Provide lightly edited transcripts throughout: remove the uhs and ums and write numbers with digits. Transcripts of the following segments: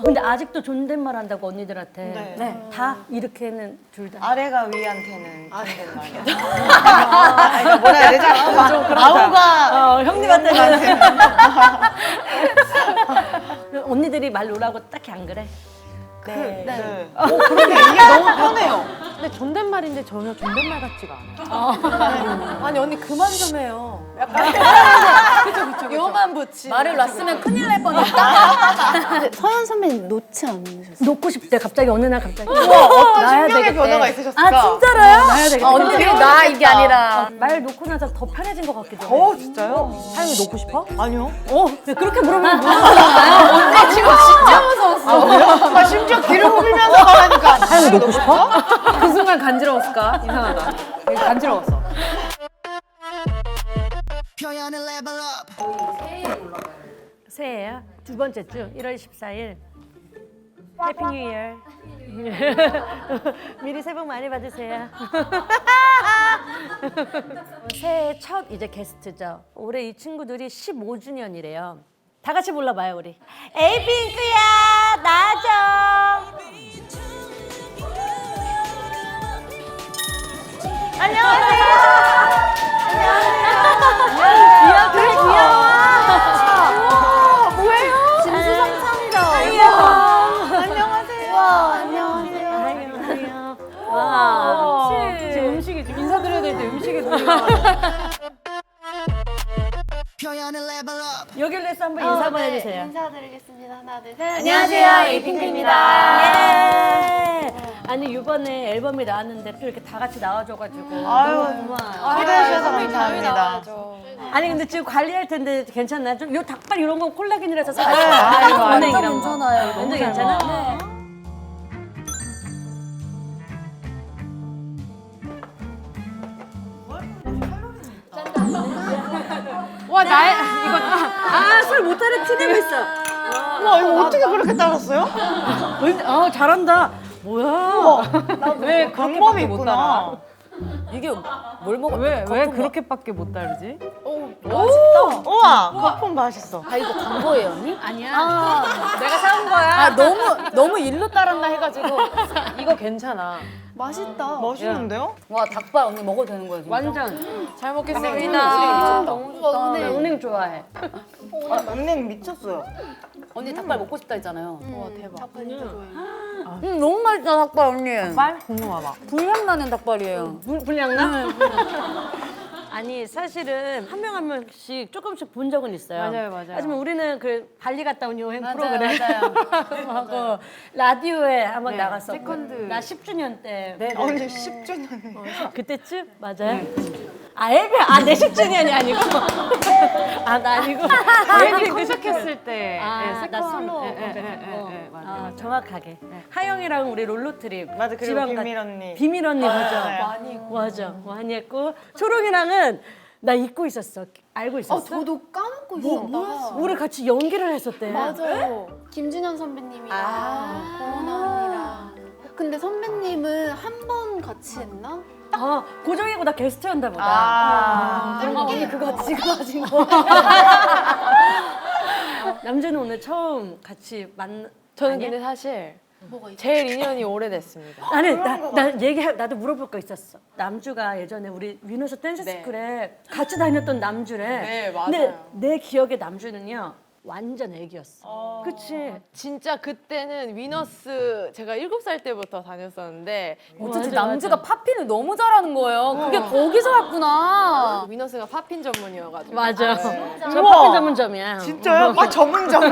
근데 아직도 존댓말 한다고 언니들한테. 네. 네. 다 이렇게는 둘 다. 아래가 위한테는 존댓말이야. 그러니까 뭐라 해야 되지? 아우가 형님한테는. 언니들이 말 놓으라고 딱히 안 그래? 네. 그런데 이게 너무 편해요. 근데 존댓말인데 전혀 존댓말 같지가 않아요. 아니 언니 그만 좀 해요. 약간 그쵸. 요만 붙이. 말을 놨으면 큰일 날 뻔했다. 서현 선배님 놓지 않으셨어요? 놓고 싶대. 갑자기 어느 날 갑자기. 어떤 나야 신경의 되겠대. 변화가 있으셨을까? 아 진짜로요? 나야 되겠다. 언니들이 나 이게 아니라. 말 놓고 나서 더 편해진 것 같기도 해. 진짜요? 사연이 놓고 싶어? 아니요. 그렇게 물어보면 언니 지금 진짜 무서웠어. 아, 심지어 귀를 후비면서 말하니까. 사연이 놓고 싶어? 그 순간 간지러웠을까? 이상하다. 간지러웠어. 새해예요. 두 번째 주 1월 14일. 해피 뉴 이어. 미리 새해 복 많이 받으세요. 새해 첫 이제 게스트죠. 올해 이 친구들이 15주년이래요. 다 같이 불러봐요 우리. 에이핑크야 나죠. 안녕하세요. 안녕하세요. 그래 귀여워. 뭐예요? 진수성찬이다. 안녕하세요. 안녕하세요. 와. 지금 음식이 지금 인사드려야 되는데 음식이 눈이 여기를 내서 한번 인사 한번 해주세요. 인사드리겠습니다. 하나, 둘, 셋. 안녕하세요, 에이핑크입니다. 예. 아니 이번에 앨범이 나왔는데 또 이렇게 다 같이 나와줘가지고 아유, 너무 고마워요. 초대해주셔서 감사합니다. 아니 근데 지금 관리할 텐데 괜찮나요? 좀 요 닭발 이런 건 콜라겐이라서 사실 완전 원액이랑 괜찮아요. 이거. 완전 괜찮아? 네. 와 나의 이거 아술 못하는 티 내고 있어. 와, 이거 어떻게 그렇게 따랐어요? 아 잘한다. 뭐야? 왜 방법이 그렇게밖에 못 있구나. 따라? 이게 뭘 먹어? 왜 그렇게밖에 못 따르지? 우와, 거품 맛있어. 아 이거 광고예요 언니? 아니야. 내가 사온 거야. 아 너무 일로 따랐나 해가지고. 이거 괜찮아. 맛있다. 멋있는데요? 와 닭발 언니 먹어도 되는 거예요 진짜? 완전. 잘 아, 먹겠습니다. 너무 나 은행 좋아해. 언니는 미쳤어요. 언니 닭발 먹고 싶다 했잖아요. 와 대박. 너무 맛있다 닭발 언니. 빨 궁금하다. 불향 나는 닭발이에요. 불량나? 아니 사실은 한 명 한 명씩 조금씩 본 적은 있어요. 맞아요. 하지만 우리는 그 발리 갔다 온 여행 맞아요, 프로그램 하고 라디오에 한번 나갔었고 세컨드. 나 10주년 때 언니 10주년. 그때쯤 맞아요. 내 10주년이 아니고 나 아니고 웨딩 컴백했을 때. 나 솔로 맞아요. 정확하게 하영이랑 우리 롤로 트립 맞아, 그리고 지방 비밀 언니. 비밀 언니 맞아 네. 맞아 많이 했고 초롱이랑은 나 잊고 있었어. 알고 있었어? 저도 까먹고 있었다가. 우리 같이 연기를 했었대. 맞아요. 김준현 선배님이랑 고은아 언니랑. 근데 선배님은 한 번 같이 했나? 고정이고 나 게스트였나 보다. 언니 그거 지금 하신 거. 남주는 오늘 처음 같이 저는 아니야? 근데 사실 뭐가 있어? 제일 인연이 오래됐습니다. 나는 나도 물어볼 거 있었어. 남주가 예전에 우리 위너스 댄스 스쿨에 같이 다녔던 남주래. 네, 맞아요. 근데 내 기억에 남주는요 완전 애기였어. 그치? 진짜 그때는 위너스 제가 7살 때부터 다녔었는데 어쩐지 맞아, 남주가 팝핀을 너무 잘하는 거예요. 그게 거기서 왔구나. 위너스가 팝핀 전문이어가지고 맞아. 네. 저 커피 전문점이야. 진짜요? 아, 전문점.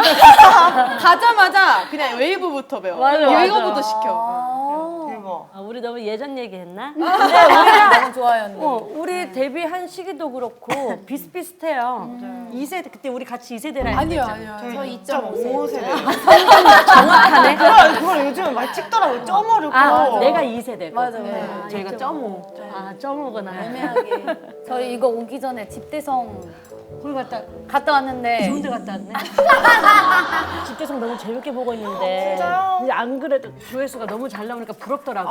가자마자 그냥 웨이브부터 배워. 맞아. 이거부터 시켜. 대박. 우리 너무 예전 얘기했나? 너무 좋아요 언니. 우리 데뷔한 시기도 그렇고 비슷비슷해요. 2세대 그때 우리 같이 2세대라 아니요. 저희 저 2.5 세대. 정확하네. 그걸 요즘에 많이 찍더라고요. 점어를. 내가 2세대고. 맞아. 저희가 점오. 점오구나. 애매하게. 저희 이거 오기 전에 집대성 거기 갔다 왔는데 좋은 데 갔다 왔네. 집대성 너무 재밌게 보고 있는데. 진짜요? 근데 안 그래도 조회수가 너무 잘 나오니까 부럽더라고.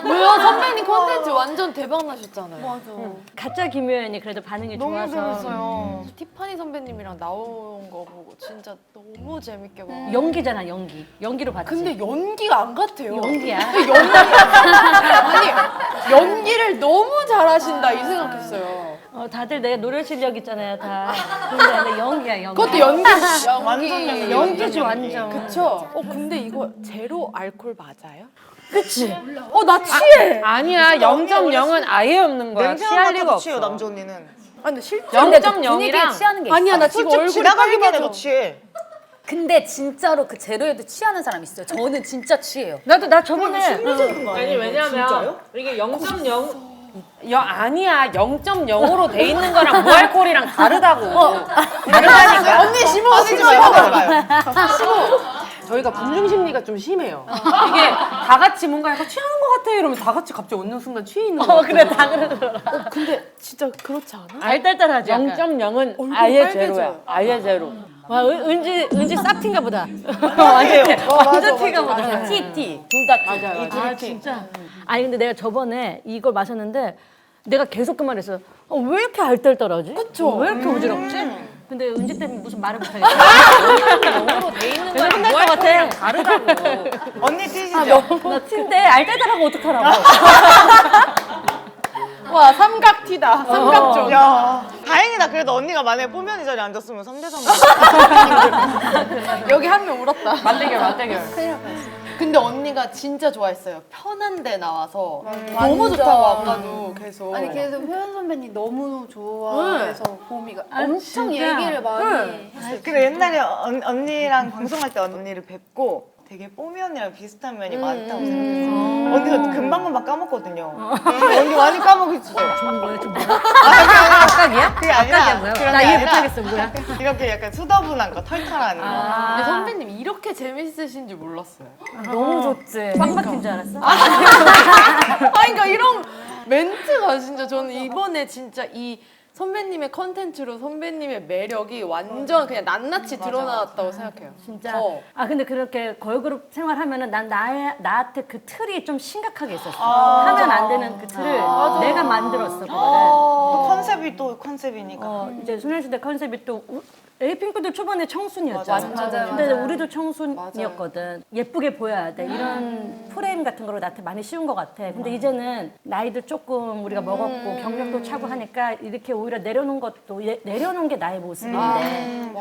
왜요? 선배님 콘텐츠 완전 대박 나셨잖아요. 맞아. 가짜 김효연이 그래도 반응이 너무 좋아서. 재밌어요. 티파니 선배님이랑 나온 거 보고 진짜 너무 재밌게 봐. 연기잖아, 연기. 연기로 봤지. 근데 연기가 안 같아요. 연기야. 아니 연기를 너무 잘하신다 이 생각했어요. 다들 내 노래 실력 있잖아요, 다. 근데 연기야, 연기. 그것도 연기. 완전 연기지, 완전. 그쵸? 근데 이거 제로 알콜 맞아요? 그치? 나 취해. 아니야, 0.0은 아예 없는 거야. 냄새 취할 리가 맡아도 없어. 취해요, 남자 언니는. 아 근데 실제 분위기에 0.0이랑 취하는 게 있어. 아니야 나 지금 얼굴이 지나가기만 해도 빨개져. 취해. 근데 진짜로 그 제로에도 취하는 사람 있어요. 저는 진짜 취해요. 나 저번에. 아니, 왜냐면 이게 0.0 아니야, 0.0으로 돼 있는 거랑 무알콜이랑 다르다고. 다르다니까. 언니 심어 하지 마요. 저희가 분중 심리가 좀 심해요. 이게 다 같이 뭔가 약간 취하는 것 같아 이러면 다 같이 갑자기 어느 순간 취해 있는 거. 그래, 다 그러더라. 근데 진짜 그렇지 않아? 알딸딸하지. 약간. 0.0은 아예 빨개져요. 제로야. 아예 제로. 와, 은지 쌉티인가 보다. 맞아. 완전 티가 보다. T. 둘 다 맞아요. 아, 진짜? 아니, 근데 내가 저번에 이걸 마셨는데 내가 계속 그 말했어. 왜 이렇게 알딸딸하지? 그쵸. 왜 이렇게 어지럽지? 근데 은지 때문에 무슨 말을 못하겠어. 0.0으로 돼 있는 그래서 거랑 끝날 것 같아. 무알콜이랑 다르다고. 언니 뛰시죠? 나 티인데 알딸딸하고 어떡하라고. 와 삼각티다. 삼각존. 야, 다행이다. 그래도 언니가 만약에 뽀면이 자리에 앉았으면 3대 3. 여기 한 명 울었다. 맞대결. 근데 언니가 진짜 좋아했어요. 편한 데 나와서 너무 좋다고 아까도 계속. 아니 계속 효연 선배님 너무 좋아해서 보미가 엄청 진짜? 얘기를 많이 했어요. 근데 옛날에 언니랑 방송할 때 언니를 뵙고 되게 뽀면이랑 비슷한 면이 많다고 생각했어요. 언니가 금방금방 까먹거든요. 언니 많이 까먹었어요. 좋은 거야, 좀 뭐야? 깜짝이야? 그게 아니라 뭐야? 그런 나 게 이해 아니라 못하겠어, 뭐야? 이렇게 약간 수다분한 거, 털털한 거. 근데 선배님 이렇게 재밌으신 줄 몰랐어요. 너무 좋지. 빵 박힌 줄 알았어? 그러니까 이런 멘트가 진짜 저는 이번에 진짜 이 선배님의 컨텐츠로 선배님의 매력이 완전 그냥 낱낱이 드러나왔다고 생각해요. 진짜. 더. 근데 그렇게 걸그룹 생활하면은 난 나한테 그 틀이 좀 심각하게 있었어. 하면 안 되는 그 틀을 내가 만들었어. 그거를. 또 컨셉이 또 컨셉이니까. 이제 소녀시대 컨셉이 또 에이핑크도 초반에 청순이었잖아. 맞아요. 근데 우리도 청순이었거든. 예쁘게 보여야 돼. 이런 프레임 같은 거로 나한테 많이 씌운 것 같아. 근데 이제는 나이도 조금 우리가 먹었고 경력도 차고 하니까 이렇게 오히려 내려놓은 것도 내려놓은 게 나의 모습인데.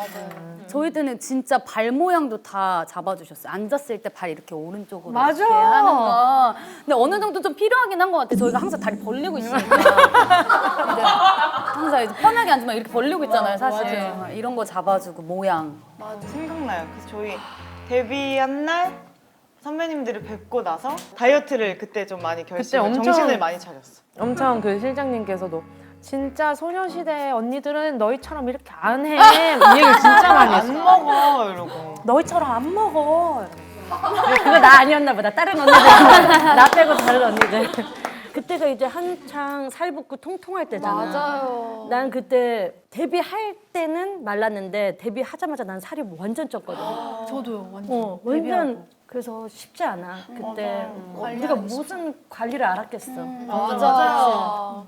저희 때는 진짜 발 모양도 다 잡아주셨어요. 앉았을 때 발 이렇게 오른쪽으로 맞아. 이렇게 하는 거. 근데 어느 정도 좀 필요하긴 한 것 같아요. 저희가 항상 다리 벌리고 있으니까. 이제 항상 이제 편하게 앉으면 이렇게 벌리고 있잖아요, 사실. 이런 거 잡아주고 모양. 생각나요. 그래서 저희 데뷔한 날 선배님들을 뵙고 나서 다이어트를 그때 좀 많이 결심을 엄청- 정신을 많이 차렸어. 엄청 그 실장님께서도 진짜 소녀시대 언니들은 너희처럼 이렇게 안 해. 이 얘기를 진짜 많이 안 했어. 먹어 이러고. 너희처럼 안 먹어. 그거 나 아니었나 보다. 다른 언니들. 나 빼고 다른 언니들. 그때가 이제 한창 살붓고 통통할 때잖아. 맞아요. 난 그때 데뷔할 때는 말랐는데 데뷔하자마자 난 살이 완전 쪘거든. 저도요 완전. 완전 그래서 쉽지 않아. 그때 우리가 무슨 관리를 알았겠어. 맞아요.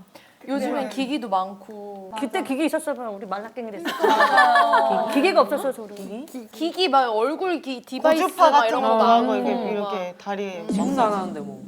요즘엔 기기도 많고. 그때 기계 있었으면 우리 말라깽이 됐었지. 기계가 없었어서 우리. 기기 막 얼굴 디바이스 고주파 막 같은 이런 거 거 나온 많고. 거 이렇게 다리. 지금도 안 하는데 뭐.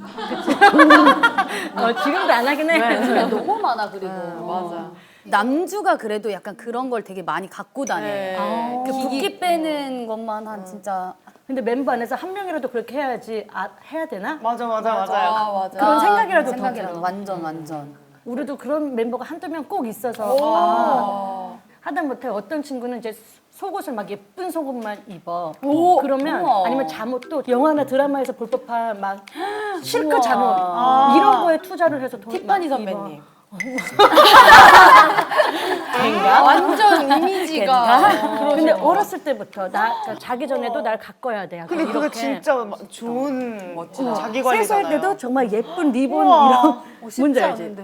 지금도 안 하긴 해. 요즘에 너무 많아, 그리고. 맞아. 남주가 그래도 약간 그런 걸 되게 많이 갖고 다녀요. 네. 그 붓기 빼는 것만 한 진짜. 근데 멤버 안에서 한 명이라도 그렇게 해야지 해야 되나? 맞아요. 맞아. 그런 생각이라도 더 생각이라도 들어. 완전. 우리도 그런 멤버가 한두 명 꼭 있어서 하다못해 어떤 친구는 이제 속옷을 막 예쁜 속옷만 입어. 그러면 우와. 아니면 잠옷도 영화나 드라마에서 볼 법한 막 실크 잠옷 이런 거에 투자를 해서 돈 티파니 막 입어. 선배님. 완전 이미지가. 근데 어렸을 때부터 그러니까 자기 전에도 날 가꿔야 돼. 약간 근데 그거 이렇게. 진짜 좋은 자기 관리잖아요. 세수할 때도 정말 예쁜 리본 우와. 이런 뭔지 알지?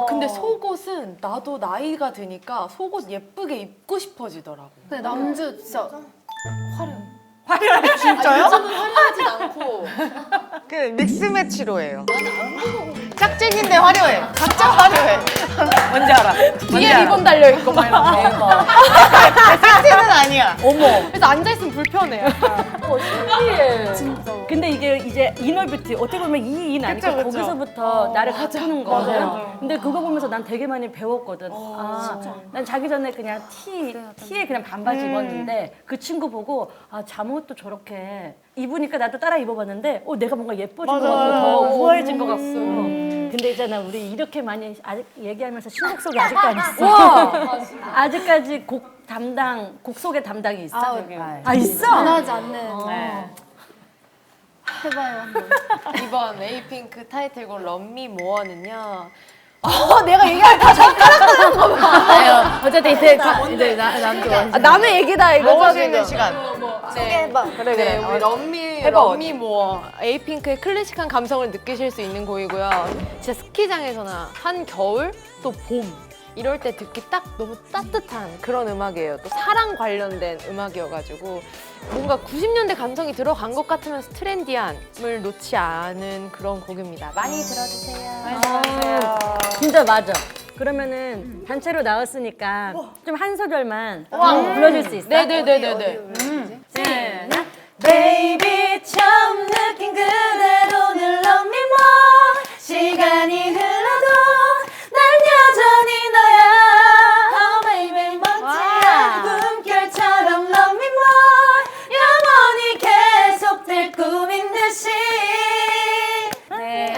근데 속옷은 나도 나이가 드니까 속옷 예쁘게 입고 싶어지더라고. 근데 남주 진짜 진짜요? 화려하진 않고 그 믹스매치로 해요. 짝짝인데 화려해. 각자 화려해. 뭔지 알아. 뒤에 리본 달려 있고 막 이런 거. 섹시는 아니야. 그래서 앉아 있으면 불편해. 근데 이게 이제 이너 뷰티 어떻게 보면 이인 아니까 그쵸, 그쵸. 거기서부터 나를 가꾸는 거거든. 근데 그거 보면서 난 되게 많이 배웠거든. 난 자기 전에 그냥 티에 그냥 반바지 입었는데 그 친구 보고 잠옷도 저렇게 입으니까 나도 따라 입어봤는데 내가 뭔가 예뻐진 것 같고 더 우아해진 것 같고. 근데 있잖아 우리 이렇게 많이 아직 얘기하면서 신곡 소개 아직도 안 했어. 아직까지 곡 소개 담당이 있어? 있어? 안 하지 않는. 해봐요 한번. 이번 에이핑크 타이틀곡 런미 모어는요. 어쨌든 이제 남자 남의 얘기다 이거. 먹을 수 있는 시간. 소개해봐. 그래. 우리 런미 모어. 에이핑크의 클래식한 감성을 느끼실 수 있는 곡이고요. 진짜 스키장에서나 한겨울 또 봄 이럴 때 듣기 딱 너무 따뜻한 그런 음악이에요. 또 사랑 관련된 음악이어가지고 뭔가 90년대 감성이 들어간 것 같으면서 트렌디함을 놓지 않은 그런 곡입니다. 많이 들어주세요. 진짜 맞아. 그러면은 단체로 나왔으니까 좀 한 소절만 불러줄 수 있어? 네네네네네. Baby 처음 느낀 그대로 늘 love me more 시간이 흘러도 난 여전히 너야 Oh baby 멋지 않은 꿈결처럼 love me more 영원히 계속될 꿈인 듯이 네.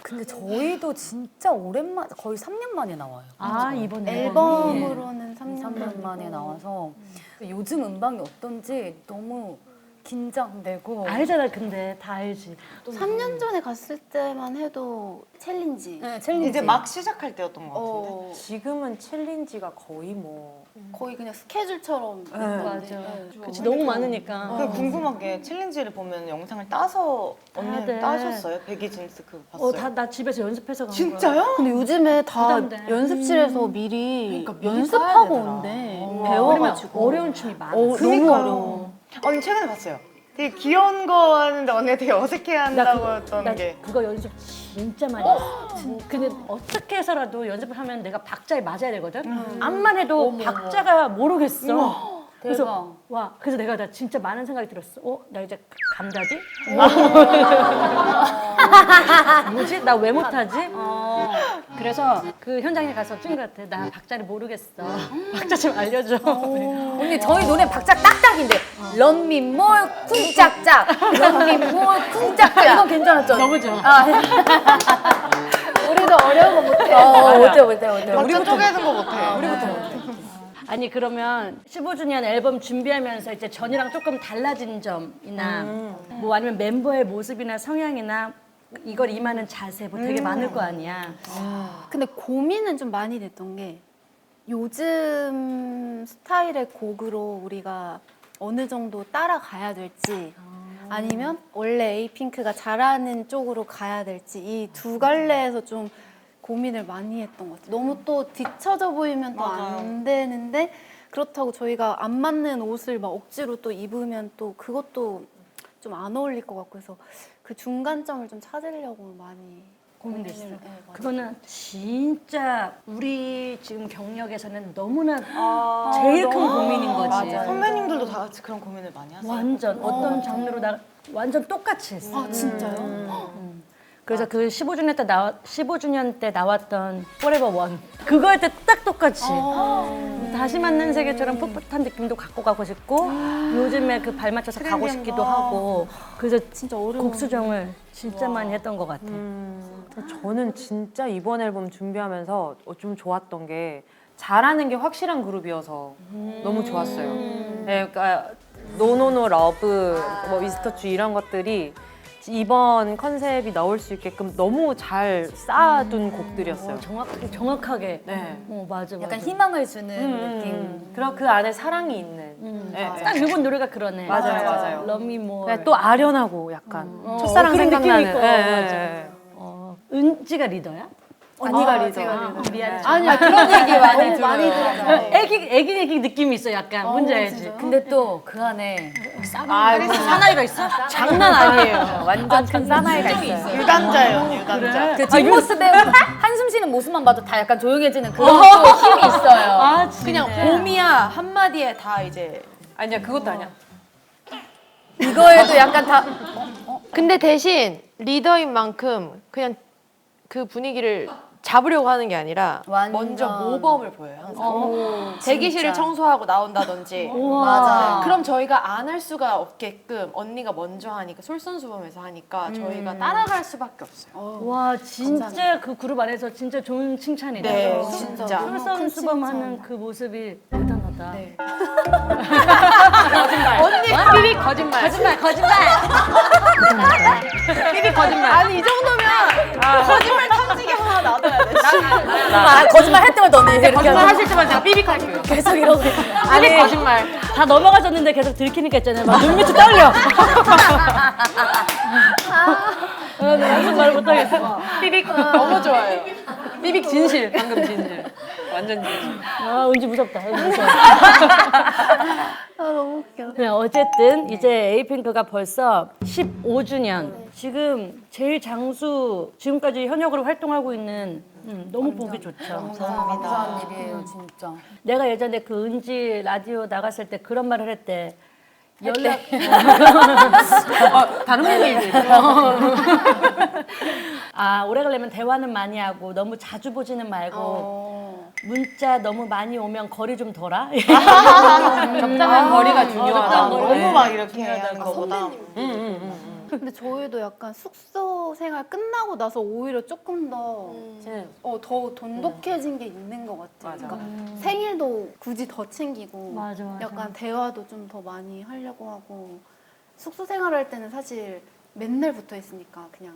근데 저희도 진짜 오랜만 거의 3년 만에 나와요. 이번 앨범으로는 3년 3년 만에 나와서 요즘 음방이 어떤지 너무 긴장되고 알잖아 근데 다 알지 3년 전에 갔을 때만 해도 챌린지 네, 챌린지 이제 막 시작할 때였던 것 같은데. 지금은 챌린지가 거의 뭐 거의 그냥 스케줄처럼 맞아 그치 너무 많으니까 그 궁금한 게 챌린지를 보면 영상을 따서 언니는 네. 따셨어요? 베기진스 그거 봤어요? 나 집에서 연습해서 간 거야 진짜요? 근데 요즘에 다 부담돼. 연습실에서 미리 그러니까 미리 연습하고 써야 되더라. 온대 왜냐면 배워가지고 어려운 춤이 많아 그니까요. 언니 최근에 봤어요. 되게 귀여운 거 하는데 언니가 되게 어색해한다고 했던 나 게. 그거 연습 진짜 많이 했어. 근데 어떻게 해서라도 연습을 하면 내가 박자에 맞아야 되거든. 암만 해도 박자가 모르겠어. 그래서 그래서 나 진짜 많은 생각이 들었어. 나 이제 감다지? 뭐지? 나 왜 못하지? 그래서 그 현장에 가서 친구한테 나 박자를 모르겠어. 박자 좀 알려줘. 언니 저희 노래 박자 딱딱인데 런미몰 쿵짝짝 런미몰 쿵짝짝 이건 괜찮았죠? 너무 좋아. 우리도 어려운 거 못해 못해 박자 쪼개는 거 못해. 우리부터 못해 아니 그러면 15주년 앨범 준비하면서 이제 전이랑 조금 달라진 점이나 뭐 아니면 멤버의 모습이나 성향이나 이걸 임하는 자세 뭐 되게 많을 거 아니야. 근데 고민은 좀 많이 됐던 게 요즘 스타일의 곡으로 우리가 어느 정도 따라가야 될지 아니면 원래 에이핑크가 잘하는 쪽으로 가야 될지 이 두 갈래에서 좀 고민을 많이 했던 것 같아요. 너무 또 뒤처져 보이면 또 안 되는데 그렇다고 저희가 안 맞는 옷을 막 억지로 또 입으면 또 그것도 좀 안 어울릴 것 같고 해서 그 중간점을 좀 찾으려고 많이 고민됐어. 많이. 그거는 진짜 우리 지금 경력에서는 너무나 제일 큰 고민인 거지. 선배님들도 다 같이 그런 고민을 많이 하세요? 완전 어떤 장르로 나 완전 똑같이 했어. 아 진짜요? 그래서 그 15주년 때 나왔던 Forever One 그거 할 때 딱 똑같이 다시 만난 세계처럼 풋풋한 느낌도 갖고 가고 싶고 요즘에 그 발 맞춰서 가고 싶기도 하고 그래서 진짜 어려워. 곡 수정을 진짜 많이 했던 것 같아. 저는 진짜 이번 앨범 준비하면서 좀 좋았던 게 잘하는 게 확실한 그룹이어서 너무 좋았어요. 네, 그러니까 노노노 러브, 뭐 미스터 주 이런 것들이 이번 컨셉이 나올 수 있게끔 너무 잘 쌓아둔 곡들이었어요. 정확하게. 네. 맞아. 약간 희망을 주는 느낌. 그리고 그 안에 사랑이 있는. 네, 딱 이번 노래가 그러네. 맞아요, 맞아요. Love Me More. 그냥 또 아련하고 약간 어, 첫사랑 그런 느낌이 생각나는. 있고, 네, 맞아. 네. 은지가 리더야? 언니가 리더. 미안해. 아니야 그런 얘기 많이 들어요. 많이 들어요. 애기 느낌이 있어 약간. 뭔지 알지? 근데 또 그 안에 사나이가 있어? 장난 아니에요. 완전 큰 사나이가 있어요. 유단자예요, 유단자. 그 뒷모습 배우 한숨 쉬는 모습만 봐도 다 약간 조용해지는 그런 또 힘이 있어요. 아, 진짜. 그냥 봄이야 한마디에 다 이제 아니야, 그것도 아니야. 이거에도 약간 다 근데 대신 리더인 만큼 그냥 그 분위기를 잡으려고 하는 게 아니라 완전. 먼저 모범을 보여요. 항상. 대기실을 진짜. 청소하고 나온다든지. 맞아. 그럼 저희가 안 할 수가 없게끔 언니가 먼저 하니까 솔선수범해서 하니까 저희가 따라갈 수밖에 없어요. 와 진짜 그 그룹 안에서 진짜 좋은 칭찬이다. 네, 진짜. 솔선수범하는 그 모습이 대단하다. 네. 언니, 삐빅 거짓말. 삐빅 거짓말. 아니 이 정도면 거짓말 탐지기 하나 놔둬야 돼. 거짓말 할 때마다 언니 이렇게 거짓말 하고 하실 때마다 제가 삐빅 할게요. 계속 이러고 아니, 거짓말. 다 넘어가졌는데 계속 들키니까 있잖아요. 막 눈밑이 떨려. 나 무슨 말 못하겠어. 삐빅. 너무 좋아요. 삐빅 진실. 방금 진실. 완전 진실. 아, 은지 무섭다. 은지 무서워. 너무 웃겨. 그냥 어쨌든 이제 에이핑크가 벌써 15주년. 지금 제일 장수 지금까지 현역으로 활동하고 있는 너무 보기 좋죠. 감사한 일이에요 진짜. 내가 예전에 그 은지 라디오 나갔을 때 그런 말을 했대. 연락 다른 분들도 아 오래 가려면 대화는 많이 하고 너무 자주 보지는 말고 문자 너무 많이 오면 거리 좀 덜아. 적당한 거리가 중요하다. 너무 막 이렇게 하는 거보다. 근데 저희도 약간 숙소 생활 끝나고 나서 오히려 조금 더 더 돈독해진 게 있는 것 같아요. 맞아. 그러니까 생일도 굳이 더 챙기고 맞아. 약간 대화도 좀 더 많이 하려고 하고 숙소 생활할 때는 사실 맨날 붙어 있으니까 그냥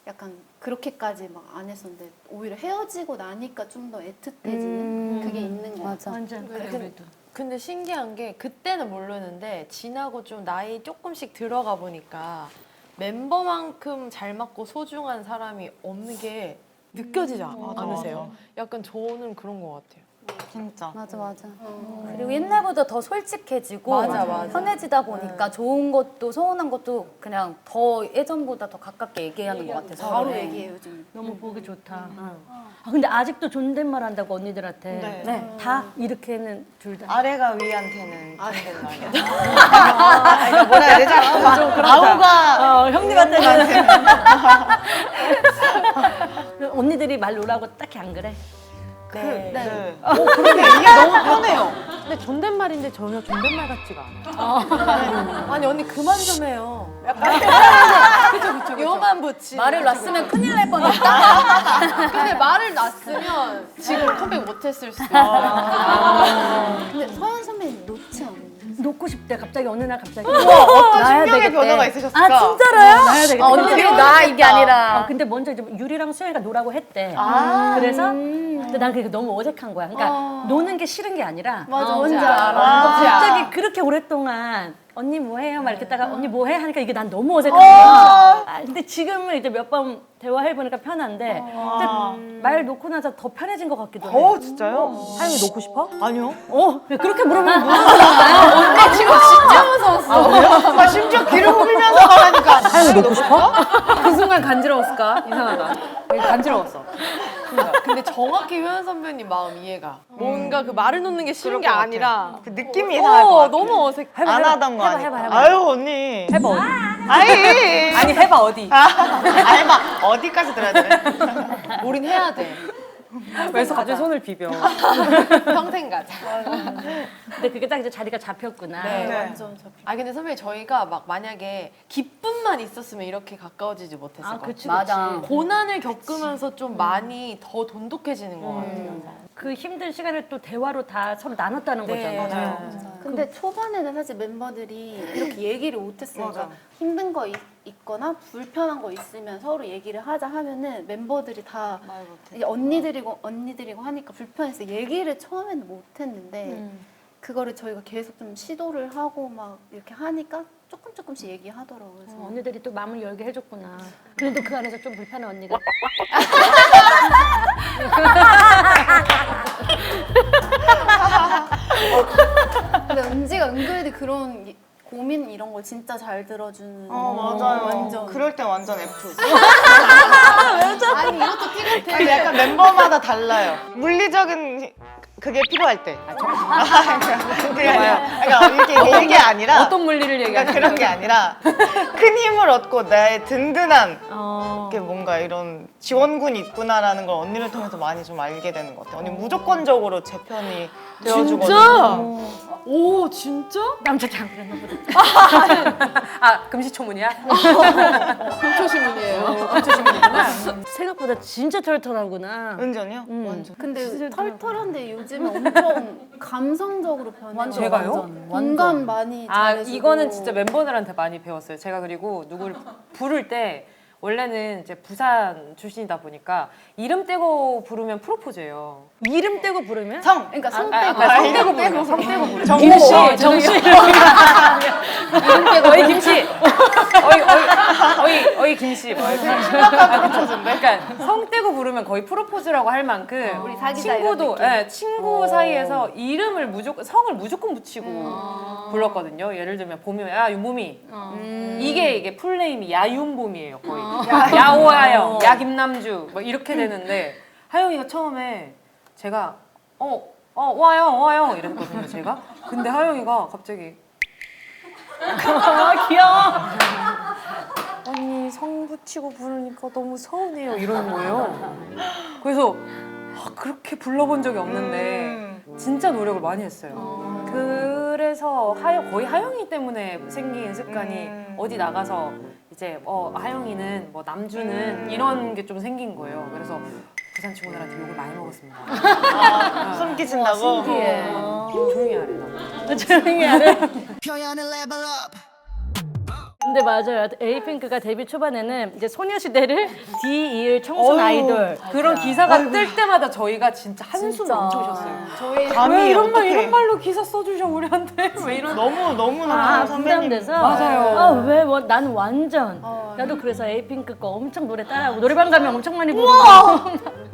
약간 그렇게까지 막 안 했었는데 오히려 헤어지고 나니까 좀 더 애틋해지는 그게 있는 것 같아요. 완전 그래도. 근데 신기한 게 그때는 모르는데 지나고 좀 나이 조금씩 들어가 보니까 멤버만큼 잘 맞고 소중한 사람이 없는 게 느껴지지 않으세요? 약간 저는 그런 것 같아요. 진짜. 맞아. 그리고 옛날보다 더 솔직해지고 맞아. 편해지다 보니까 좋은 것도 서운한 것도 그냥 더 예전보다 더 가깝게 얘기하는 것 같아서 바로 얘기해요 요즘. 너무 보기 좋다. 아, 근데 아직도 존댓말 한다고 언니들한테. 네. 다 이렇게는 둘 다. 아래가 위한테는 존댓말이야. 그러니까 뭐라 해야 되지? 아우가 형님한테는. 언니들이 말 놓으라고 딱히 안 그래? 네. 그런데 이게 너무 편해요. 근데 존댓말인데 전혀 존댓말 같지가 않아요. 아니 언니 그만 좀 해요. 약간 그쵸. 요만 붙이. 말을 놨으면 큰일 날 뻔했다. 근데 말을 놨으면 지금 컴백 못했을 수도 있어요. 근데 서현 선배님 놓지 않아요? 놓고 싶대. 갑자기 어느 날 갑자기. 어떤 놔야 신경의 되겠대. 변화가 있으셨을까? 아 진짜로요? 놔야 되겠다. 언니들이 나 이게 아니라 근데 먼저 이제 유리랑 수영이가 노라고 했대. 그래서 근데 난 그게 너무 어색한 거야. 그러니까 노는 게 싫은 게 아니라 맞아, 뭔지 뭔지 알아. 갑자기 그렇게 오랫동안 언니 뭐 해요? 막 이렇게 했다가 언니 뭐 해? 하니까 이게 난 너무 어색한 거야. 근데 지금은 이제 몇 번 대화해보니까 편한데 근데 말 놓고 나서 더 편해진 것 같기도 해. 진짜요? 하영이 놓고 싶어? 아니요. 그렇게 물어보면 언니 지금 진짜 무서웠어. 아, 심지어 귀를 후비면서 말하니까. 하영이 놓고 싶어? 그 순간 간지러웠을까? 이상하다. 간지러웠어. 근데 정확히 효연 선배님 마음 이해가. 뭔가 그 말을 놓는 게 싫은 게 그럴 것 아니라 그 느낌이 이상할 것 같아. 너무 어색. 안 하던 거 아니까. 해봐. 아유 언니. 해봐, 어디? 아이. 아니, 해봐, 어디? 해봐. 어디까지 들어야 돼? 우린 해야 돼. 그래서 갑자기 손을 비벼. 평생 가자. 근데 그게 딱 이제 자리가 잡혔구나. 네. 완전 아 근데 선배님 저희가 막 만약에 기쁨만 있었으면 이렇게 가까워지지 못했을 것 같아요. 그치. 맞아. 고난을 겪으면서 좀 많이 더 돈독해지는 것 같아요. 그 힘든 시간을 또 대화로 다 서로 나눴다는 네, 거잖아. 맞아요. 근데 초반에는 사실 멤버들이 이렇게 얘기를 못했어요. 맞아. 그러니까 힘든 거 있거나 불편한 거 있으면 서로 얘기를 하자 하면은 멤버들이 다 말 못해. 이제 언니들이고 하니까 불편해서 얘기를 처음에는 못했는데 그거를 저희가 계속 좀 시도를 하고 막 이렇게 하니까 조금씩 얘기하더라고요. 그래서 언니들이 또 마음을 열게 해줬구나. 그래도 그 안에서 좀 불편한 언니가. 근데 은지가 은근히 그런 고민 이런 걸 진짜 잘 들어주는. 맞아요. 완전. 그럴 땐 완전 F. 아니 이것도 띠같아. 아니, 약간 멤버마다 달라요. 물리적인 그게 필요할 때. 그게 아니라, 그러니까 이게 아니라 어떤 물리를 그러니까 얘기하는 그런 게 아니라 큰 힘을 얻고 나의 든든한 어. 게 뭔가 이런 지원군이 있구나라는 걸 언니를 통해서 많이 좀 알게 되는 것 같아요. 언니 무조건적으로 제 편이 되어주거든요. 오 진짜? 남자도 안 그랬나 보다. 아 금시초문이야? 초시문이에요. 생각보다 진짜 털털하구나. 은전이요? 완전. 근데 털털한데 요즘에 엄청 감성적으로 변해요. 제가요? 공감 많이 아 잘해주고. 이거는 진짜 멤버들한테 많이 배웠어요. 제가 그리고 누구를 부를 때 원래는 이제 부산 출신이다 보니까 이름 떼고 부르면 프로포즈예요. 이름 떼고 부르면? 성! 그러니까 손 아, 떼고 성 떼고 부르면 성 떼고 부르면 정씨! 정씨. 어이 김씨 어이 김씨 그러니까 성 떼고 부르면 거의 프로포즈라고 할 만큼 우리 사귀자 친구도 이런 느낌. 친구 사이에서 이름을 무조건 성을 무조건 붙이고 불렀거든요. 예를 들면 봄이 야 윤봄이 이게 풀네임이 야윤봄이에요 거의 야오하영 야김남주 뭐 이렇게 되는데 하영이가 처음에 제가 오하영 이랬거든요 제가. 근데 하영이가 갑자기 귀여워. 언니 성 붙이고 부르니까 너무 서운해요 이러는 거예요. 그래서 그렇게 불러본 적이 없는데 진짜 노력을 많이 했어요. 그래서 거의 하영이 때문에 생긴 습관이 어디 나가서 이제 하영이는 뭐 남주는 이런 게 좀 생긴 거예요. 그래서 부산 친구들한테 욕을 많이 먹었습니다. 소름 끼친다고? 조용히 하래 나. 조용히 하래. 근데 맞아요. 에이핑크가 데뷔 초반에는 이제 소녀시대를 뒤이을 청순 아이돌. 그런 기사가 뜰 때마다 저희가 진짜 한숨 엄청 쉬었어요. 저희 감히 왜 이런 어떡해. 말로 기사 써주셔 우리한테 왜 이런 너무나 선배님. 부담돼서. 맞아요. 왜 나는 완전. 나도 그래서 에이핑크 거 엄청 노래 따라하고 노래방 가면 엄청 많이 부르고.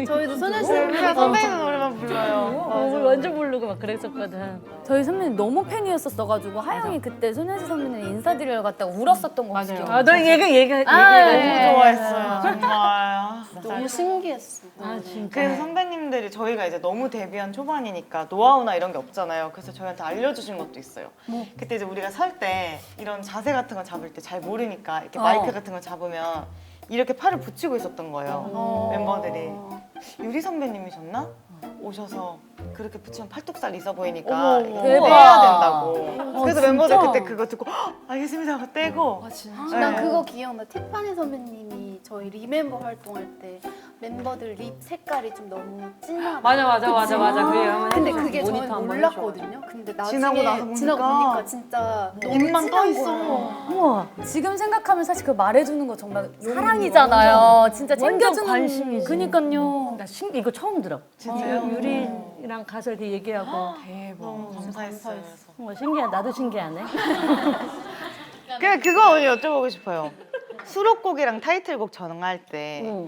저희도 소녀시대 우리가 선배님 노래만 불러요. 완전 부르고 막 그랬었거든. 저희 선배님 너무 팬이었었어가지고 하영이 그때 소녀시 선배님 인사드리러 갔다가 울었었던 거 같아요. 아, 너 얘기해가지고. 너무 좋아했어요. 정말. 너무 신기했어. 아, 진짜. 그래서 선배님들이 저희가 이제 너무 데뷔한 초반이니까 노하우나 이런 게 없잖아요. 그래서 저희한테 알려주신 것도 있어요. 그때 이제 우리가 설 때 이런 자세 같은 거 잡을 때 잘 모르니까 이렇게 마이크 같은 걸 잡으면 이렇게 팔을 붙이고 있었던 거예요. 멤버들이. 유리 선배님이셨나? 오셔서 그렇게 붙이면 팔뚝살 있어 보이니까 이렇게 대박. 떼야 된다고. 그래서 멤버들 그때 그거 듣고 "헉, 알겠습니다 하고 떼고. 난 네. 그거 기억나. 티파니 선배님이 저희 리멤버 활동할 때 멤버들 립 색깔이 좀 너무 진하다. 맞아. 그게 한번 근데 해줘. 그게 모니터 저는 한번 몰랐거든요. 근데 나중에 지나고 나서 보니까 진짜 너무 입만 떠 진한 있어. 거예요. 우와. 지금 생각하면 사실 그 말해주는 거 정말 사랑이잖아요. 진짜 완전 챙겨주는 관심이지. 그니까요. 나 이거 처음 들어. 진짜요? 유리랑 가서 이렇게 얘기하고. 너무 감사했어요. 신기하다. 나도 신기하네. 그거 오늘 여쭤보고 싶어요. 수록곡이랑 타이틀곡 정할 때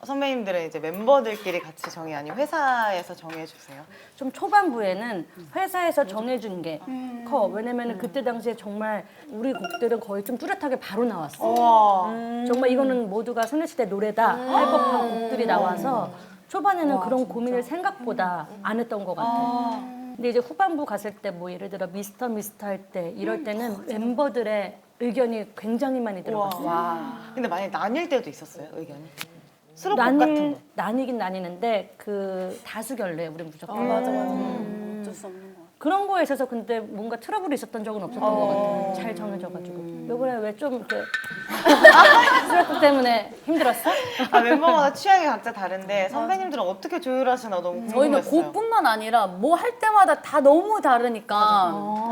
선배님들은 이제 멤버들끼리 같이 정해 아니면 회사에서 정해주세요? 좀 초반부에는 회사에서 정해준 게 커. 왜냐면은 그때 당시에 정말 우리 곡들은 거의 좀 뚜렷하게 바로 나왔어. 우와. 정말 이거는 모두가 소녀시대 노래다 할 법한 곡들이 나와서 초반에는 그런 고민을 생각보다 안 했던 것 같아. 근데 이제 후반부 갔을 때 뭐 예를 들어 미스터 할 때 이럴 때는 멤버들의 의견이 굉장히 많이 들어갔어. 근데 만약에 나뉠 때도 있었어요, 의견이? 수록곡 같은 거. 나뉘긴 나뉘는데 그 다수결래 우리 무조건. 맞아. 어쩔 수 없는 것 같아. 그런 거에 있어서 근데 뭔가 트러블이 있었던 적은 없었던 것 같아요. 잘 정해져가지고. 이번에 왜 좀 이렇게 스트레스 때문에 힘들었어? 아, 멤버마다 취향이 각자 다른데 선배님들은 어떻게 조율하시나 너무 저희는 궁금했어요. 곡뿐만 아니라 뭐 할 때마다 다 너무 다르니까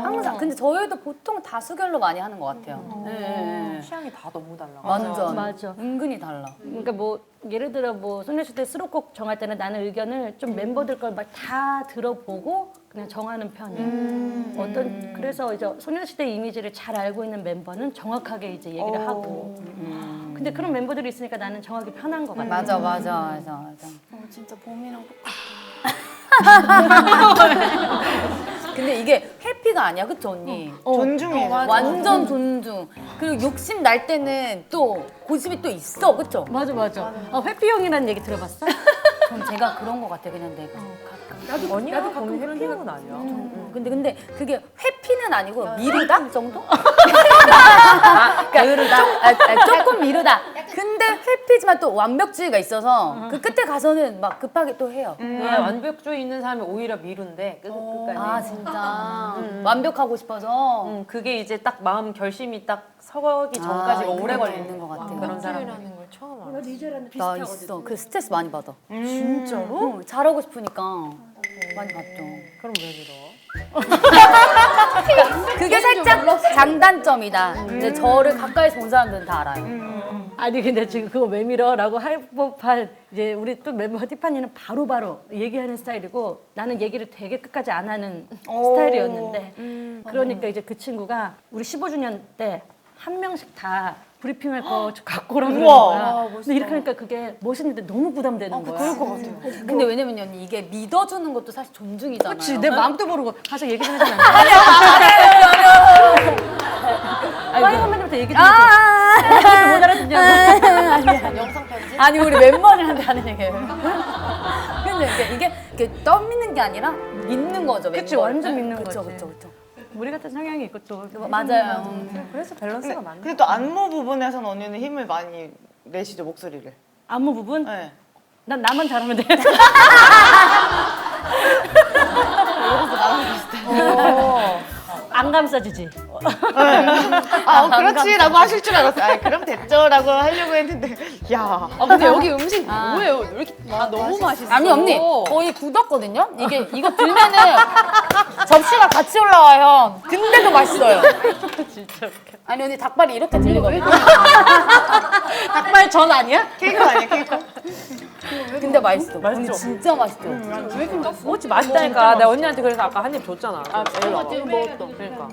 항상 근데 저희도 보통 다수결로 많이 하는 것 같아요. 네. 취향이 다 너무 달라. 완전 맞아. 은근히 달라. 그러니까 뭐 예를 들어 뭐 소녀시대 수록곡 정할 때는 나는 의견을 좀 멤버들 걸 막 다 들어보고 그냥 정하는 편이에요. 그래서 이제 소녀시대 이미지를 잘 알고 있는 멤버는 정확하게 이제 얘기를 하고. 근데 그런 멤버들이 있으니까 나는 정하기 편한 것 같아. 맞아. 진짜 봄이랑 똑같아. 근데 이게 회피가 아니야, 그쵸 언니? 존중해요. 완전 존중. 그리고 욕심 날 때는 또 고집이 또 있어, 그쵸? 맞아. 회피 형이라는 얘기 들어봤어? 전 제가 그런 것 같아, 그냥 내가. 언니가 보면 해피형은 아니야. 근데 그게 회피는 아니고 미루다 정도? 그러니까 조금 미루다. 근데 회피지만 또 완벽주의가 있어서 그 끝에 가서는 막 급하게 또 해요. 완벽주의 있는 사람이 오히려 미룬데 끝까지. 아 진짜 완벽하고 싶어서 그게 이제 딱 마음 결심이 딱 서기 전까지가 오래 있는 걸리는 것 같아요. 그런 사람. 라는 걸 처음 알아. 리제라는 나 비슷하거든. 있어. 그 스트레스 많이 받아. 진짜로? 잘하고 싶으니까 많이 받죠. 그럼 왜 그러? 그게 살짝 장단점이다. 근데 저를 가까이서 본 사람들은 다 알아요. 아니 근데 지금 그거 왜 밀어라고 할 법한 이제 우리 또 멤버 티파니는 바로바로 얘기하는 스타일이고 나는 얘기를 되게 끝까지 안 하는 스타일이었는데 그러니까 이제 그 친구가 우리 15주년 때 한 명씩 다 브리핑할 거 갖고 오라는 거야. 근데 이렇게 하니까 그게 멋있는데 너무 부담되는 거야. 그럴 것 같아요. 근데 왜냐면 언니 이게 믿어주는 것도 사실 존중이잖아요. 그렇지 내 마음도 모르고 가서 얘기 좀 해주면 안 돼? 아니 선배님한테 얘기 좀 해줘. 못 알아듣냐고. 영상 편지? 아니 우리 멤버들한테 하는 얘기예요. 근데 이게 떠미는 게 아니라 믿는 거죠. 그치, 멤버를. 완전 믿는 그쵸, 거지. 그쵸. 우리 같은 성향이 있고 또 맞아요. 그래서 밸런스가 맞네. 근데 또 안무 부분에서는 언니는 힘을 많이 내시죠, 목소리를. 안무 부분? 네. 난 나만 잘하면 돼. 안 감싸지지. 그렇지라고 하실 줄 알았어요. 아, 그럼 됐죠라고 하려고 했는데, 야. 아 근데 여기 음식 뭐예요? 왜 이렇게 다 너무 맛있어? 아니 언니 거의 굳었거든요. 이거 들면은 접시가 같이 올라와요. 근데도 맛있어요. 진짜 웃겨. 아니 언니 닭발이 이렇게 들리거든요. 닭발 전 아니야? 케이크 아니야, 케이크? 근데 맛있어. 언니 진짜 맛있죠. 꼬치 맛있다니까. 내가 언니한테 그래서 아까 한 입 줬잖아. 아, 지금 먹었던. 그러니까.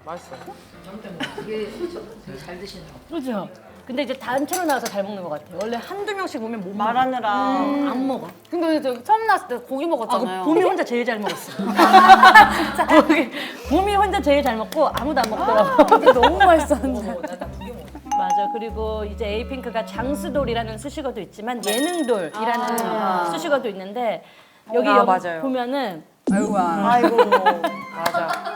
맛있어. 그죠? 근데 이제 단체로 나와서 잘 먹는 것 같아요. 원래 한두 명씩 오면 못 먹어. 말하느라. 안 먹어. 근데 저 처음 나왔을 때 고기 먹었잖아요. 봄이 혼자 제일 잘 먹었어. 봄이 혼자 제일 잘 먹고 아무도 안 먹더라고. 근데 너무 맛있었는데. 맞아. 그리고 이제 에이핑크가 장수돌이라는 수식어도 있지만 예능돌이라는 수식어도 있는데 여기 맞아요. 보면은 아이고. 맞아.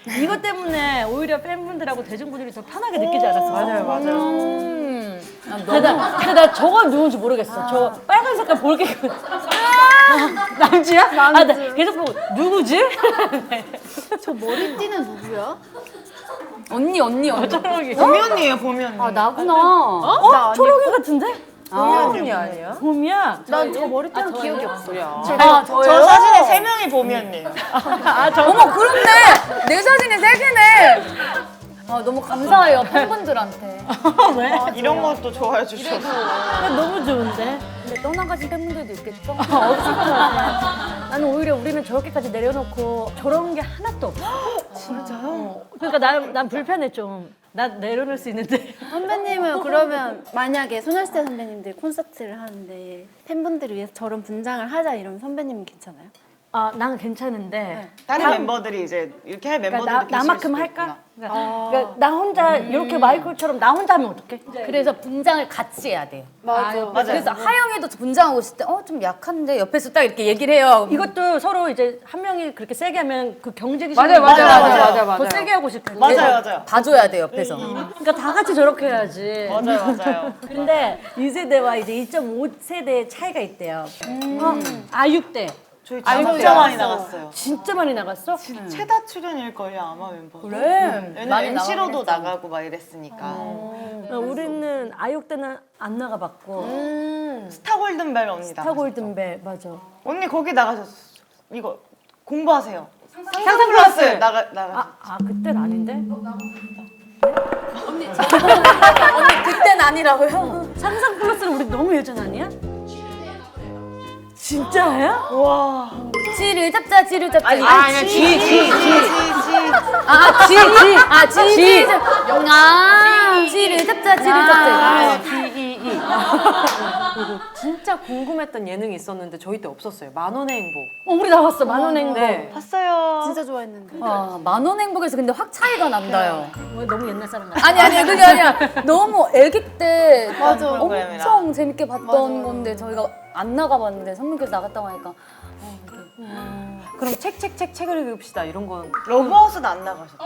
이것 때문에 오히려 팬분들하고 대중분들이 더 편하게 느끼지 않았어요? 맞아요. 근데 나 저거 누군지 모르겠어. 저 빨간 색깔 볼게. 남주야? 나 계속 보고 누구지? 저 머리띠는 누구야? 언니. 봄이 언니예요, 봄이 언니. 아 나구나. 어? 초록이 같은데? 봄이 아니야? 봄이야. 난 저 머리띠는 기억이 없어. 아 저 사진에 3명이 봄이 언니예요. 어머 그렇네. 내 사진에 3개네. 아 너무 감사해요 팬분들한테. 왜? 이런 것도 좋아해 주셔서. 너무 좋은데? 근데 떠나가신 팬분들도 있겠죠? 없을 것 같아. 나는 오히려 우리는 저렇게까지 내려놓고 저런 게 하나도 없어. 진짜요? 그러니까 난 불편해 좀. 나 내려놓을 수 있는데. 선배님은 그러면 만약에 소녀시대 선배님들 콘서트를 하는데 팬분들을 위해서 저런 분장을 하자 이러면 선배님은 괜찮아요? 아, 난 괜찮은데. 다른 멤버들이 이제 이렇게 할 멤버들이 그러니까 나만큼 계실 수도 할까? 그러니까 나 혼자 이렇게 마이클처럼 나 혼자 하면 어떡해? 그래서 분장을 같이 해야 돼요. 맞아요. 그래서 하영이도 분장하고 있을 때 좀 약한데 옆에서 딱 이렇게 얘기를 해요. 이것도 서로 이제 한 명이 그렇게 세게 하면 그 경쟁이 맞아요. 더 세게 하고 싶고. 맞아요. 봐줘야 돼 옆에서. 그러니까 다 같이 저렇게 해야지. 맞아요. 근데 2세대와 이제 2.5세대의 차이가 있대요. 아육 때 저희 아이고, 진짜 많이 나갔어. 나갔어요. 진짜 많이 나갔어? 최다 출연일걸요 아마 멤버. 그래? 왜냐면 MC로도 나가고 막 이랬으니까. 우리는 아육 때는 안 나가봤고 스타 골든벨 언니 스타 나갔어. 골든벨 맞아. 언니 거기 나가셨어. 이거 공부하세요. 상상 플러스 나가. 그땐 아닌데? 언니 그땐 아니라고요? 상상 플러스는 우리 너무 예전 아니야? 진짜야? 와. 지를 잡자 지를 잡자. 아니 지. 지를 잡자 지를 잡자. GEE. 그리고 진짜 궁금했던 예능이 있었는데 저희 때 없었어요. 만원의 행복. 우리 나왔어 만원 행복. 네. 봤어요. 진짜 좋아했는데. 만원 행복에서 근데 확 차이가 난다요. 왜 너무 옛날 사람 같아? 아니 그게 아니라 너무 아기 때 맞아. 엄청 재밌게 봤던 건데 저희가 안 나가봤는데 선배님께서 나갔다고 하니까 그럼 책을 읽읍시다 이런 건 러브하우스는 안 나가셨죠?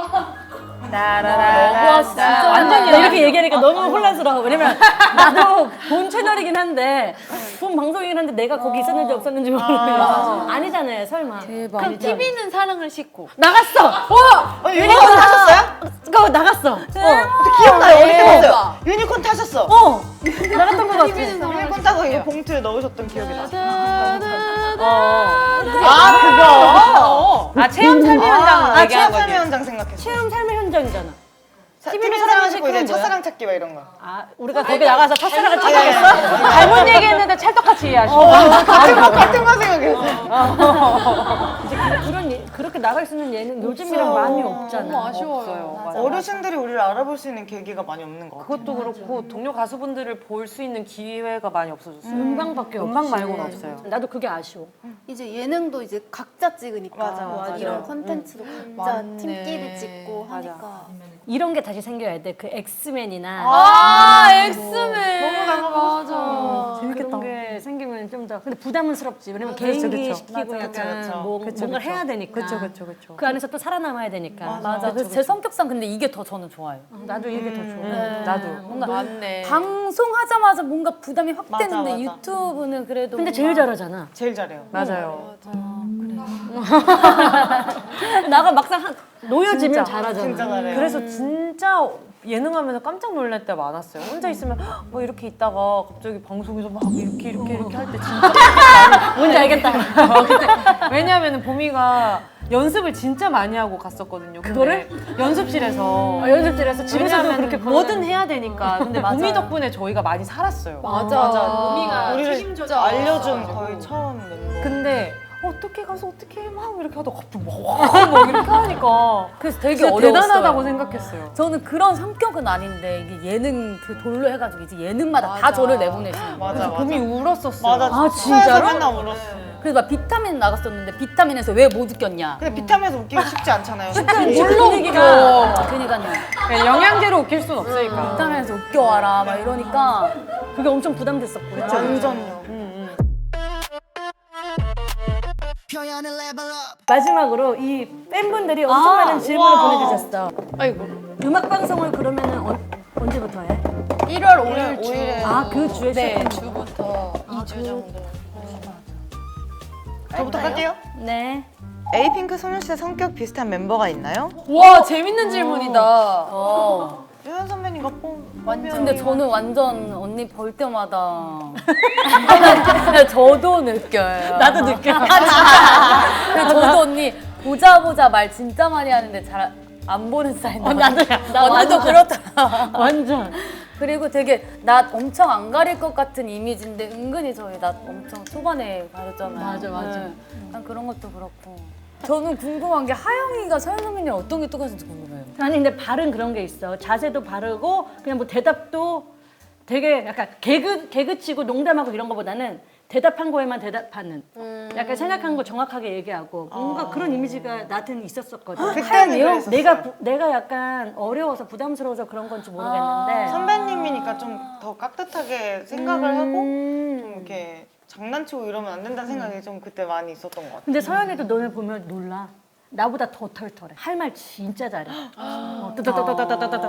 러브하우스 진짜 완전 이렇게 얘기하니까 너무 혼란스러워. 왜냐면 나도 본 채널이긴 한데 본 방송이긴 한데 내가 거기 있었는지 없었는지 모르겠어. 아니잖아요 설마. 대박. 그럼 TV는 사랑을 싣고 나갔어. 유니콘 타셨어요? 그거 나갔어. 기억나요? 어릴 때 봤어요. 유니콘 타셨어. 나갔던 것 같아. 유니콘 타서 이거 봉투에 넣으셨던 기억이 나. 그거. 체험 삶의 현장 체험 삶의 현장 생각했어. 체험 삶의 현장이잖아. TV 사랑하시고 이제 첫사랑 찾기 막 이런 거. 우리가 거기 나가서 첫사랑을 예, 찾아갔어? 잘못 얘기했는데 찰떡같이 이해하시고 같은 거 생각했어. 이제 그렇게 나갈 수 있는 예능 요즘이랑 많이 없잖아. 너무 아쉬워요. 없어요. 맞아요. 어르신들이 우리를 알아볼 수 있는 계기가 많이 없는 것 같아요. 그것도 그렇고 동료 가수분들을 볼 수 있는 기회가 많이 없어졌어요. 음방밖에 없어. 음방 말고는 없어요. 나도 그게 아쉬워. 이제 예능도 이제 각자 찍으니까 맞아. 이런 컨텐츠도 각자 맞네. 팀끼리 찍고 하니까 이런 게 다시 생겨야 돼. 그 엑스맨이나 엑스맨 맞아. 그런 게 생기면 좀 더. 근데 부담스럽지. 왜냐면 그쵸, 개인기 그쵸. 시키고 맞아, 약간 그쵸. 뭔가를 해야 되니까. 그쵸. 그 안에서 또 살아남아야 되니까. 맞아. 그래서 제 성격상 근데 이게 더 저는 좋아요. 나도 이게 더 좋아. 나도. 뭔가 맞네. 방송하자마자 뭔가 부담이 확 맞아, 되는데 맞아. 유튜브는 그래도 근데 제일 잘하잖아. 제일 잘해요. 맞아요. 나가 막상 놓여지면 진짜. 잘하잖아. 진짜 잘해요. 그래서 진짜 예능하면서 깜짝 놀랄 때 많았어요. 혼자 있으면 막 이렇게 있다가 갑자기 방송에서 막 이렇게 할 때 진짜 뭔지 알겠다. 왜냐하면 보미가 연습을 진짜 많이 하고 갔었거든요. 그거를 연습실에서 연습실에서 집에서도 왜냐하면 그렇게 뭐든 해야 되니까. 근데 보미 덕분에 저희가 많이 살았어요. 보미가 우리를 책임져줘. 알려준 거의 처음 멤버. 근데 어떻게 가서 어떻게 막 이렇게 하다가 갑자기 막 이렇게 하니까 그래서 되게 진짜 어려웠어요. 대단하다고 생각했어요. 저는 그런 성격은 아닌데 이게 예능 그 돌로 해가지고 이제 예능마다 다 저를 내보내시는 거예요. 맞아. 보미 울었었어요. 맞아. 아, 진짜로? 맨날 울었어. 그래서 막 비타민 나갔었는데 비타민에서 왜 못 웃겼냐? 근데 비타민에서 웃기기 쉽지 않잖아요. 뭘로 웃겨? 그러니까요. 그냥 영양제로 웃길 순 없으니까. 비타민에서 웃겨와라 막 이러니까 그게 엄청 부담됐었고. 완전요. 마지막으로 이 팬분들이 엄청 많은 질문을 보내주셨어. 아이고. 음악 방송을 그러면은 언제부터 해? 1월 5일 주. 그 주에 네, 시작한 거. 주부터 2주 정도. 저부터 할게요. 네. 에이핑크 소녀시대 성격 비슷한 멤버가 있나요? 와, 재밌는 질문이다. 유현 선배님과 근데 저는 완전 언니 볼 때마다 근데 저도 느껴요. 나도 느껴. 근데 저도 언니 보자 말 진짜 많이 하는데 잘 안 보는 스타일. 나도야. 나 언니도 완전. 그렇더라. 완전. 그리고 되게 나 엄청 안 가릴 것 같은 이미지인데 은근히 저희 나 엄청 초반에 가렸잖아요. 맞아. 난 그런 것도 그렇고. 저는 궁금한 게 하영이가 서현 선배님 어떤 게 똑같은지 궁금해요. 아니 근데 발은 그런 게 있어. 자세도 바르고 그냥 뭐 대답도 되게 약간 개그치고 농담하고 이런 거보다는 대답한 거에만 대답하는. 약간 생각한 거 정확하게 얘기하고 뭔가 그런 이미지가 나한테는 있었었거든. 그때는 그랬었어요. 내가 약간 어려워서 부담스러워서 그런 건지 모르겠는데. 선배님이니까 좀 더 깍듯하게 생각을 하고 좀 이렇게 장난치고 이러면 안 된다는 생각이 좀 그때 많이 있었던 것 같아요. 근데 서연이도 너네 보면 놀라. 나보다 더 털털해. 할 말 진짜 잘해. 뜨뜨뜨뜨뜨뜨뜨.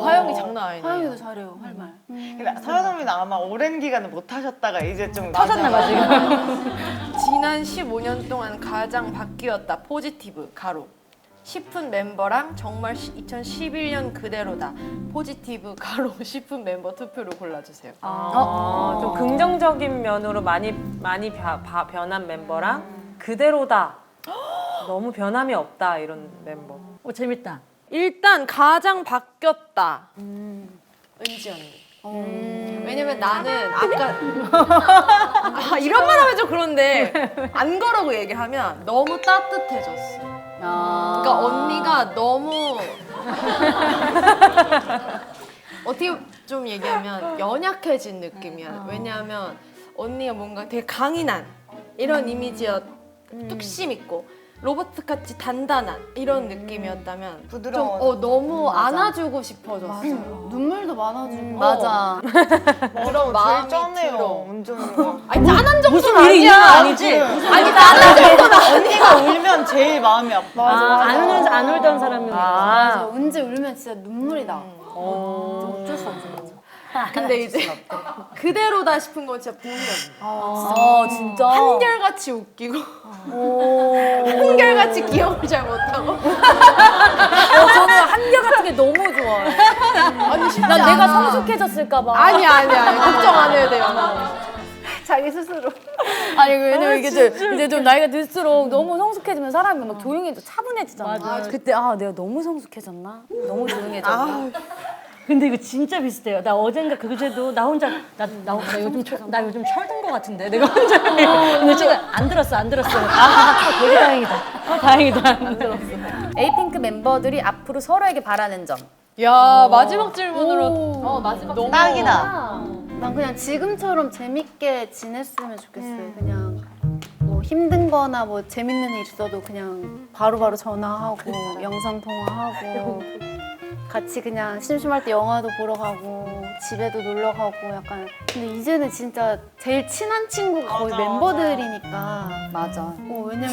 하영이 장난 아니네. 하영이도 잘해요, 할 말. 근데 서연 언니는 아마 오랜 기간을 못 하셨다가 이제 좀 터졌나 봐 지금. 지난 15년 동안 가장 바뀌었다. 포지티브 가로. 10분 멤버랑 정말 2011년 그대로다. 포지티브 가로 10분 멤버 투표로 골라주세요. 좀 긍정적인 면으로 많이 변한 멤버랑 그대로다. 너무 변함이 없다 이런 멤버. 재밌다. 일단 가장 바뀌었다. 은지 언니. 왜냐면 나는 아까 이런 말 하면 좀 그런데 안 그러고 얘기하면 너무 따뜻해졌어. 그러니까 언니가 너무 어떻게 좀 얘기하면 연약해진 느낌이야. 왜냐하면 언니가 뭔가 되게 강인한 이런 이미지였, 뚝심 있고 로봇 같이 단단한 이런 느낌이었다면 부드러운. 좀 너무 안아주고 싶어졌어. 눈물도 많아지고. 맞아. 부러워. 마음이 제일 짠해요. 들어. 운전이가. 아니 짠한 정도는 무슨 일이 있는 거 아니야. 아니지? 아니 짠한 정도는 언니가 울면 제일 마음이 아파. 안 울던 사람이. 맞아. 은지 울면 진짜 눈물이 나. 어쩔 수 없어. 근데 이제 그대로다 싶은 건 진짜 본의 진짜. 한결같이 웃기고 한결같이 기억을 잘 못하고 저는 한결같은 게 너무 좋아요. 아니 쉽지 난 내가 않아. 성숙해졌을까봐. 아니 걱정 안 해도 돼요. 자기 스스로. 아니 왜냐면 이게 이제 좀 나이가 들수록 너무 성숙해지면 사람이 막 조용해져 차분해지잖아. 맞아. 그때 내가 너무 성숙해졌나? 너무 조용해졌나? 근데 이거 진짜 비슷해요. 나 어젠가 그제도 나 혼자 나 요즘 철든 거 같은데 내가 혼자. 근데 지금 안 들었어. 되게 다행이다. 다행이다. 안 들었어. 에이핑크 멤버들이 앞으로 서로에게 바라는 점. 야 마지막 질문으로 마지막 너무 딱이다. 난 그냥 지금처럼 재밌게 지냈으면 좋겠어요. 그냥 뭐 힘든 거나 뭐 재밌는 일 있어도 그냥 바로바로 전화하고 영상 통화하고 같이 그냥 심심할 때 영화도 보러 가고 집에도 놀러 가고 약간. 근데 이제는 진짜 제일 친한 친구가 거의 멤버들이니까. 맞아. 왜냐면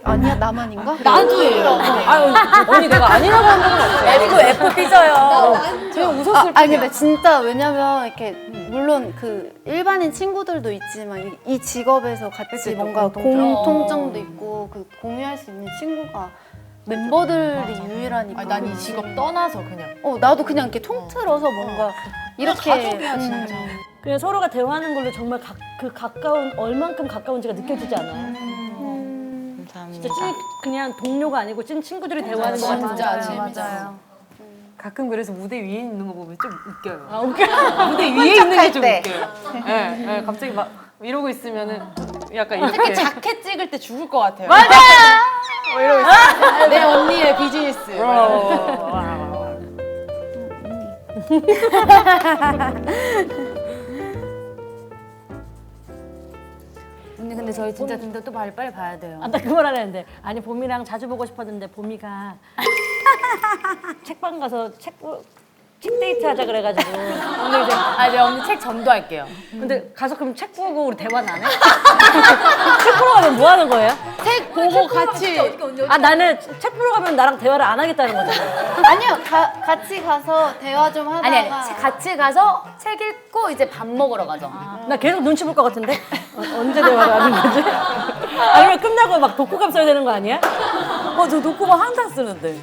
아니야 나만인가? 나도예요. 아유, 언니 내가 아니라고 한 적은 없어요. F 삐져요. 제가 웃었을 아니 근데 진짜 왜냐면 이렇게 물론 그 일반인 친구들도 있지만 이 직업에서 같이 뭔가 공통점도 있고 그 공유할 수 있는 친구가 멤버들이 유일하니까. 난 이 직업 떠나서 그냥 나도 그냥 이렇게 통틀어서 뭔가 이렇게 가족이야 진짜. 그냥 서로가 대화하는 걸로 정말 가까운 얼만큼 가까운지가 느껴지지 않아요? 감사합니다. 진짜 그냥 동료가 아니고 찐 친구들이 대화하는 거 같은데. 맞아요. 가끔 그래서 무대 위에 있는 거 보면 좀 웃겨요. 아 웃겨. 무대 위에 있는 게 좀 때. 웃겨요. 네, 갑자기 막 이러고 있으면은 약간 특히 이렇게. 자켓 찍을 때 죽을 것 같아요. 맞아. 이러고 있어. 내 언니의 비즈니스. 언니 근데 저희 진짜 근데 또 빨리 봐야 돼요. 나 그 말 하려는데 아니 봄이랑 자주 보고 싶었는데 봄이가 책방 가서 책 데이트 하자 그래가지고 오늘 이제 이제 언니 책 전도할게요. 근데 가서 그럼 책 보고 우리 대화는 안 해? 책 보러 가면 뭐 하는 거예요? 책 보고 같이 나는 책 보러 가면 나랑 대화를 안 하겠다는 거잖아. 아니요 같이 가서 대화 좀 하다가 아니 같이 가서 책 읽고 이제 밥 먹으러 가죠. 나 계속 눈치 볼 것 같은데? 언제 대화를 하는 거지? 아니면 끝나고 막 독후감 써야 되는 거 아니야? 저 독후감 항상 쓰는데.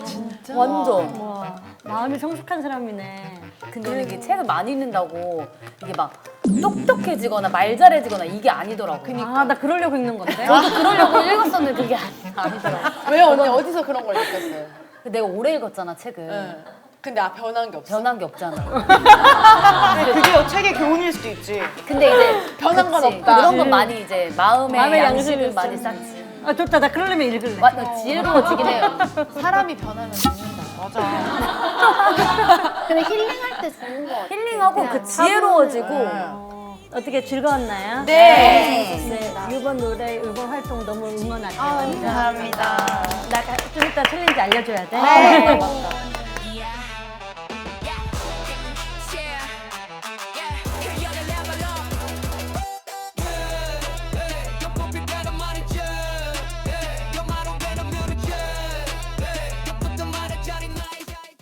진짜? 완전. 와, 마음이 성숙한 사람이네. 근데 이게 책을 많이 읽는다고 이게 막 똑똑해지거나 말 잘해지거나 이게 아니더라고. 나 그러려고 읽는 건데. 저도 그러려고 읽었었는데 그게 아니더라고. 왜요 언니 어디서 그런 걸 느꼈어요? 내가 오래 읽었잖아 책을. 네. 근데 변한 게 없어. 변한 게 없잖아. 근데 그게 책의 교훈일 수도 있지. 근데 이제 변한 건 그치. 없다. 그런 건 많이 이제 마음의 마음의 양식을 양식을 많이 좀. 쌓지. 좋다. 나 그러려면 읽을래. 지혜로워지긴 해요. 사람이 변하면 죽는다. 근데 힐링할 때 좋은 거 같아요. 힐링하고 그 지혜로워지고. 어떻게 즐거웠나요? 네. 이번 노래, 이번 활동 너무 응원할게요. 감사합니다. 나 좀 이따 챌린지 알려줘야 돼. 맞다.